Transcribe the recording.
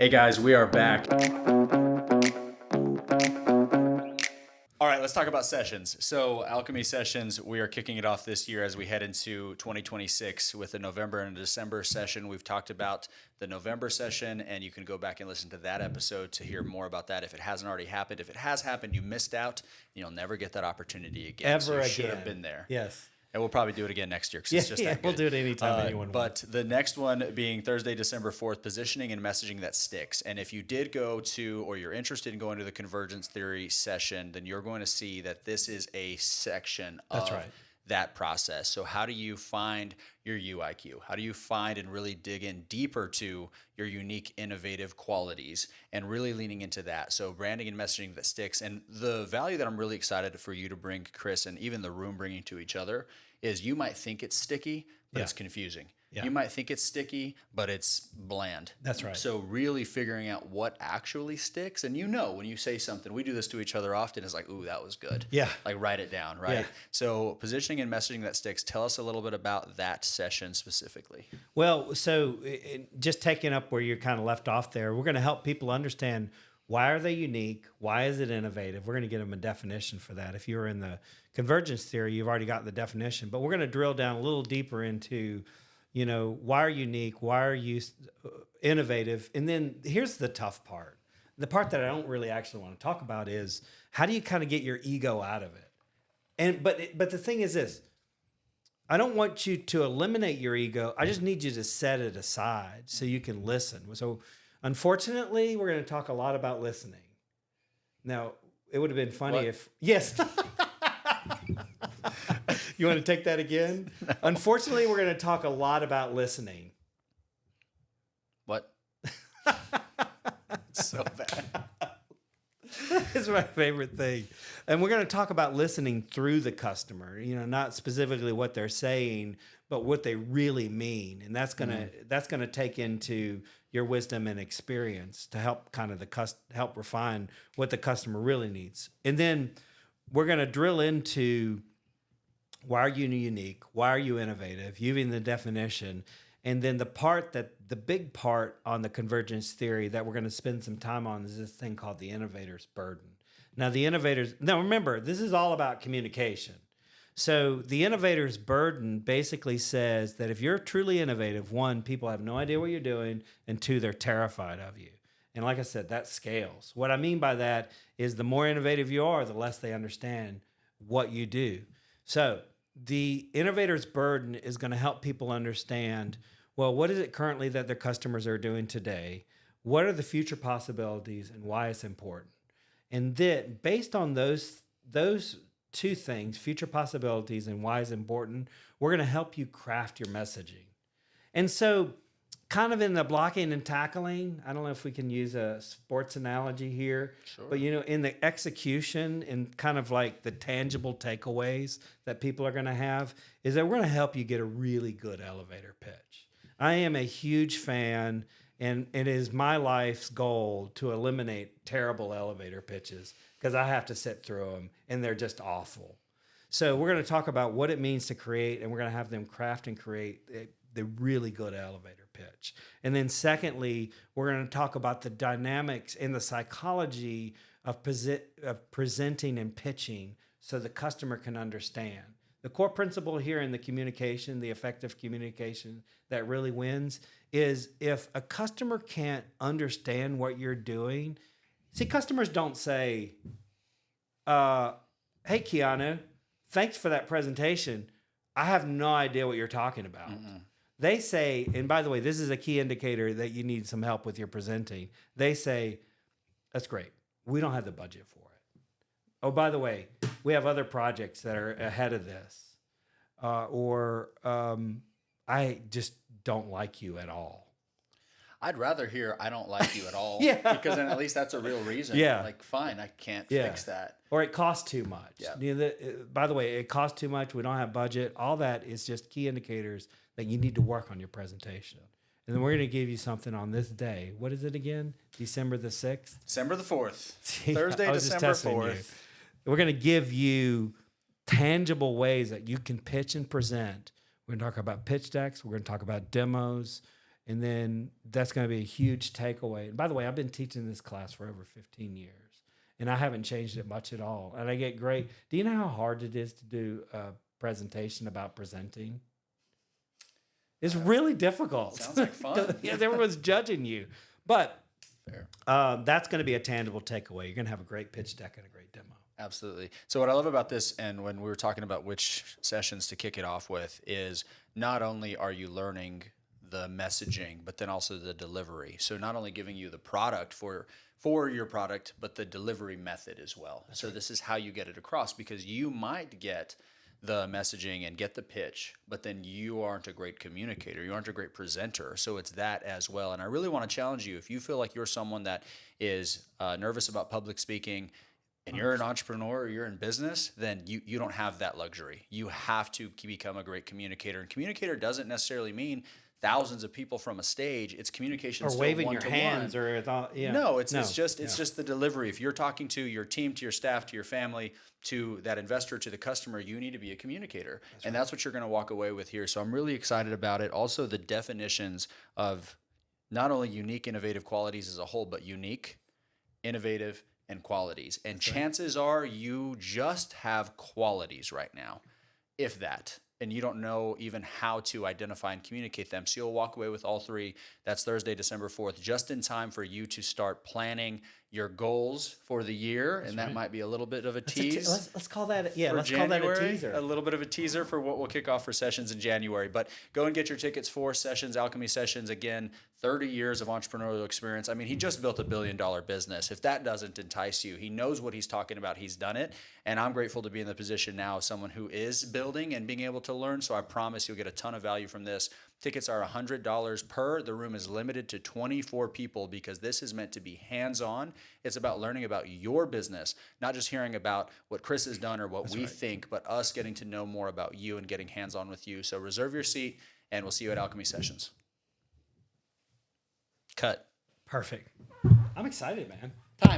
Hey guys, we are back. All right, let's talk about sessions. So, Alchemy Sessions, we are kicking it off this year as we head into 2026 with a November and a December session. We've talked about the November session, and you can go back and listen to that episode to hear more about that if it hasn't already happened. If it has happened, you missed out, and you'll never get that opportunity again. Ever so you again. should have been there. Yes. And we'll probably do it again next year because it's just that good. We'll do it anytime anyone wants. But the next one being Thursday, December 4th, positioning and messaging that sticks. And if you did go to, or you're interested in going to the Convergence Theory session, then you're going to see that this is a section of that process. So how do you find your UIQ? How do you find and really dig in deeper to your unique, innovative qualities and really leaning into that? So branding and messaging that sticks. And the value that I'm really excited for you to bring, Chris, and even the room bringing to each other is you might think it's sticky, but it's confusing. Yeah. You might think it's sticky, but it's bland. That's right. So really figuring out what actually sticks. And when you say something, we do this to each other often, it's like, ooh, that was good. Yeah. Like write it down, right? Yeah. So positioning and messaging that sticks, tell us a little bit about that session specifically. Well, so just taking up where you're kind of left off there, we're going to help people understand why are they unique? Why is it innovative? We're going to give them a definition for that. If you're in the Convergence Theory, you've already got the definition, but we're going to drill down a little deeper into, why are you unique? Why are you innovative? And then here's the tough part. The part that I don't really actually want to talk about is how do you kind of get your ego out of it? But the thing is this, I don't want you to eliminate your ego. I just need you to set it aside so you can listen. So unfortunately, we're going to talk a lot about listening. Now, it would have been funny if... Yes. You want to take that again? No. Unfortunately, we're going to talk a lot about listening. What? It's so bad. It's my favorite thing. And we're going to talk about listening through the customer, not specifically what they're saying, but what they really mean. And that's going to take into your wisdom and experience to help kind of help refine what the customer really needs. And then we're going to drill into why are you unique? Why are you innovative? Using the definition. And then the big part on the Convergence Theory that we're going to spend some time on is this thing called the innovator's burden. Now remember, this is all about communication. So the innovator's burden basically says that if you're truly innovative, one, people have no idea what you're doing, and two, they're terrified of you. And like I said, that scales. What I mean by that is the more innovative you are, the less they understand what you do. So the innovator's burden is going to help people understand, well, what is it currently that their customers are doing today? What are the future possibilities and why it's important? And then based on those two things, future possibilities and why it's important, we're going to help you craft your messaging. And so kind of in the blocking and tackling, I don't know if we can use a sports analogy here, sure. But in the execution and kind of like the tangible takeaways that people are going to have is that we're going to help you get a really good elevator pitch. I am a huge fan, and it is my life's goal to eliminate terrible elevator pitches because I have to sit through them and they're just awful. So we're going to talk about what it means to create, and we're going to have them craft and create the really good elevator pitch. And then secondly, we're going to talk about the dynamics and the psychology of presenting and pitching so the customer can understand. The core principle here in the communication, the effective communication that really wins, is if a customer can't understand what you're doing. See, customers don't say, hey, Keanu, thanks for that presentation. I have no idea what you're talking about. Mm-mm. They say, and by the way, this is a key indicator that you need some help with your presenting. They say, that's great. We don't have the budget for it. Oh, by the way, we have other projects that are ahead of this. I just don't like you at all. I'd rather hear I don't like you at all. Yeah. Because then at least that's a real reason. Yeah. Like, fine, I can't fix that. Or it costs too much. Yeah. By the way, it costs too much. We don't have budget. All that is just key indicators that you need to work on your presentation. And then we're going to give you something on this day. What is it again? December the 6th? December the 4th. Thursday, December 4th. We're going to give you tangible ways that you can pitch and present. We're going to talk about pitch decks. We're going to talk about demos. And then that's going to be a huge takeaway. And by the way, I've been teaching this class for over 15 years, and I haven't changed it much at all. And I get great. Do you know how hard it is to do a presentation about presenting? It's really difficult. Sounds like fun. Because everyone's judging you. But Fair. that's going to be a tangible takeaway. You're going to have a great pitch deck and a great demo. Absolutely. So what I love about this, and when we were talking about which sessions to kick it off with, is not only are you learning the messaging, but then also the delivery. So not only giving you the product for your product, but the delivery method as well. That's so right. This is how you get it across, because you might get the messaging and get the pitch, but then you aren't a great communicator. You aren't a great presenter. So it's that as well. And I really want to challenge you. If you feel like you're someone that is nervous about public speaking, and you're an entrepreneur or you're in business, then you don't have that luxury. You have to become a great communicator. And communicator doesn't necessarily mean thousands of people from a stage. It's communication or waving your hands or no, it's just the delivery. If you're talking to your team, to your staff, to your family, to that investor, to the customer, you need to be a communicator. That's what you're going to walk away with here. So I'm really excited about it. Also, the definitions of not only unique, innovative qualities as a whole, but unique, innovative, and qualities. And chances are you just have qualities right now, if that. And you don't know even how to identify and communicate them. So you'll walk away with all three. That's Thursday, December 4th, just in time for you to start planning your goals for the year. That's and that might be a little bit of a tease. Let's call that, let's January, call that a teaser. A little bit of a teaser for what we'll kick off for sessions in January. But go and get your tickets for Sessions, Alchemy Sessions. Again, 30 years of entrepreneurial experience. I mean, he just built $1 billion business. If that doesn't entice you, he knows what he's talking about. He's done it. And I'm grateful to be in the position now of someone who is building and being able to learn. So I promise you'll get a ton of value from this. Tickets are $100 per. The room is limited to 24 people because this is meant to be hands-on. It's about learning about your business, not just hearing about what Chris has done or what we think, but us getting to know more about you and getting hands-on with you. So reserve your seat, and we'll see you at Alchemy Sessions. Cut. Perfect. I'm excited, man.